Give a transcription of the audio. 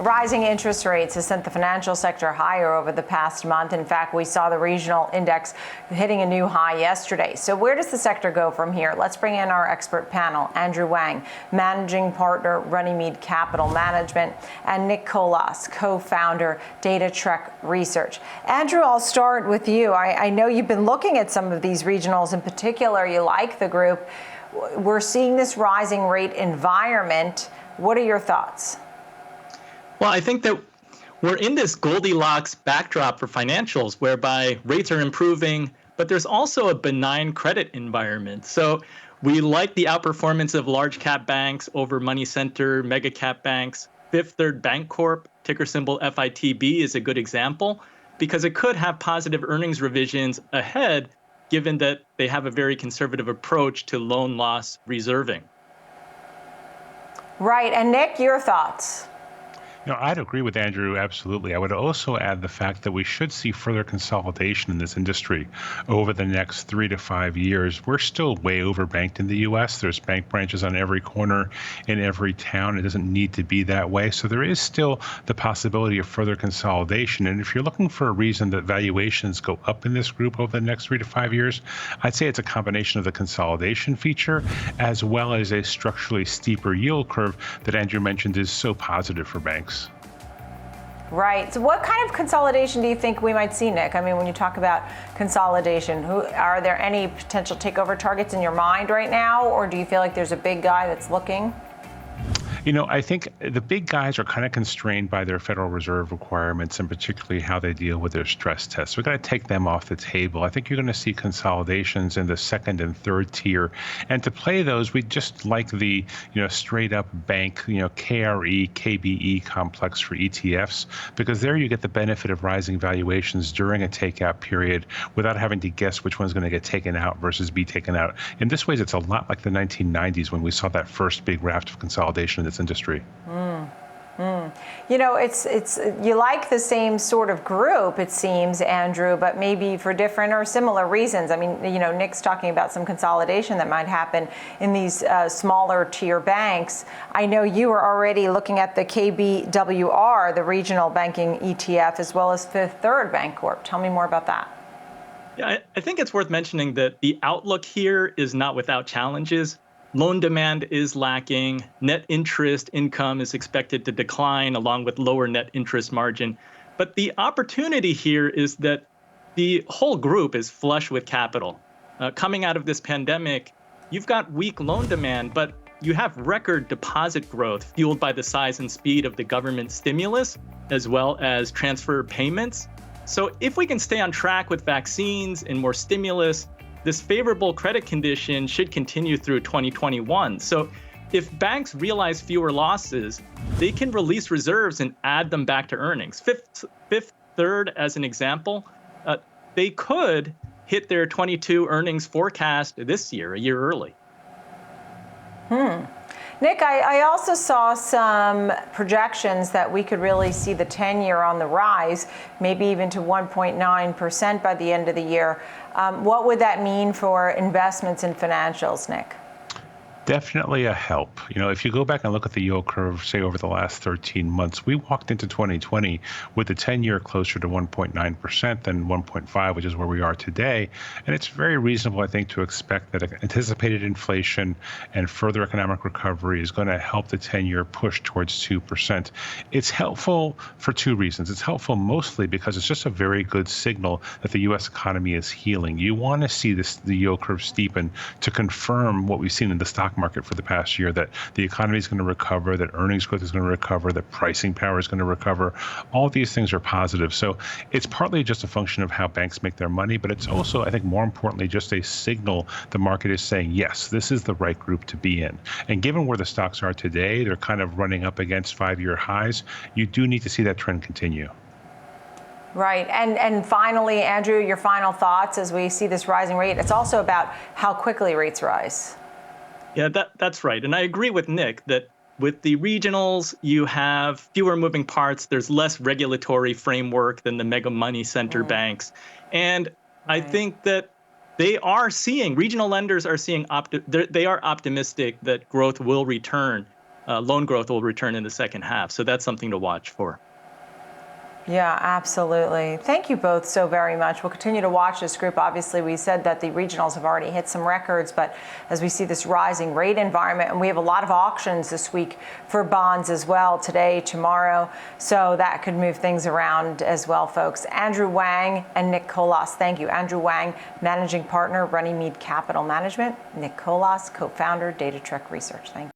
Rising interest rates has sent the financial sector higher over the past month. In fact, we saw the regional index hitting a new high yesterday. So where does the sector go from here? Let's bring in our expert panel, Andrew Wang, Managing Partner, Runnymede Capital Management, and Nick Colas, co-founder, Data Trek Research. Andrew, I'll start with you. I know you've been looking at some of these regionals in particular. You like the group. We're seeing this rising rate environment. What are your thoughts? Well, I think that we're in this Goldilocks backdrop for financials whereby rates are improving, but there's also a benign credit environment. So we like the outperformance of large cap banks over money center, mega cap banks. Fifth Third Bancorp, ticker symbol FITB, is a good example because it could have positive earnings revisions ahead, given that they have a very conservative approach to loan loss reserving. Right. And Nick, your thoughts? I'd agree with Andrew, absolutely. I would also add the fact that we should see further consolidation in this industry over the next 3 to 5 years. We're still way overbanked in the U.S. There's bank branches on every corner in every town. It doesn't need to be that way. So there is still the possibility of further consolidation. And if you're looking for a reason that valuations go up in this group over the next 3 to 5 years, I'd say it's a combination of the consolidation feature as well as a structurally steeper yield curve that Andrew mentioned is so positive for banks. Right. So what kind of consolidation do you think we might see, Nick? I mean, when you talk about consolidation, are there any potential takeover targets in your mind right now, or do you feel like there's a big guy that's looking? I think the big guys are kind of constrained by their Federal Reserve requirements and particularly how they deal with their stress tests. We've got to take them off the table. I think you're going to see consolidations in the second and third tier. And to play those, we just like the, straight up bank, KRE, KBE complex for ETFs, because there you get the benefit of rising valuations during a takeout period without having to guess which one's going to get taken out versus be taken out. In this way, it's a lot like the 1990s when we saw that first big raft of consolidation in this industry. It's you like the same sort of group, it seems, Andrew, but maybe for different or similar reasons. I mean, Nick's talking about some consolidation that might happen in these smaller tier banks. I know you are already looking at the KBWR, the regional banking ETF, as well as Fifth Third Bancorp. Tell me more about that. Yeah, I think it's worth mentioning that the outlook here is not without challenges. Loan demand is lacking. Net interest income is expected to decline along with lower net interest margin. But the opportunity here is that the whole group is flush with capital. Coming out of this pandemic, you've got weak loan demand, but you have record deposit growth fueled by the size and speed of the government stimulus, as well as transfer payments. So if we can stay on track with vaccines and more stimulus, this favorable credit condition should continue through 2021. So if banks realize fewer losses, they can release reserves and add them back to earnings. Fifth Third, as an example, they could hit their 22 earnings forecast this year, a year early. Nick, I also saw some projections that we could really see the 10-year on the rise, maybe even to 1.9% by the end of the year. What would that mean for investments in financials, Nick? Definitely a help. If you go back and look at the yield curve, say over the last 13 months, we walked into 2020 with the 10-year closer to 1.9% than 1.5, which is where we are today. And it's very reasonable, I think, to expect that anticipated inflation and further economic recovery is going to help the 10-year push towards 2%. It's helpful for two reasons. It's helpful mostly because it's just a very good signal that the U.S. economy is healing. You want to see the yield curve steepen to confirm what we've seen in the stock market for the past year, that the economy is going to recover, that earnings growth is going to recover, that pricing power is going to recover. All these things are positive. So it's partly just a function of how banks make their money, but it's also, I think, more importantly, just a signal the market is saying, yes, this is the right group to be in. And given where the stocks are today, they're kind of running up against 5-year highs. You do need to see that trend continue. Right. And finally, Andrew, your final thoughts as we see this rising rate. It's also about how quickly rates rise. Yeah, that's right. And I agree with Nick that with the regionals, you have fewer moving parts. There's less regulatory framework than the mega money center banks. And I think that regional lenders are seeing, they are optimistic that growth will return. loan growth will return in the second half. So that's something to watch for. Yeah, absolutely. Thank you both so very much. We'll continue to watch this group. Obviously, we said that the regionals have already hit some records, but as we see this rising rate environment, and we have a lot of auctions this week for bonds as well, today, tomorrow, so that could move things around as well, folks. Andrew Wang and Nick Colas, thank you. Andrew Wang, Managing Partner, Runnymede Capital Management. Nick Colas, Co-founder, Data Trek Research. Thank you.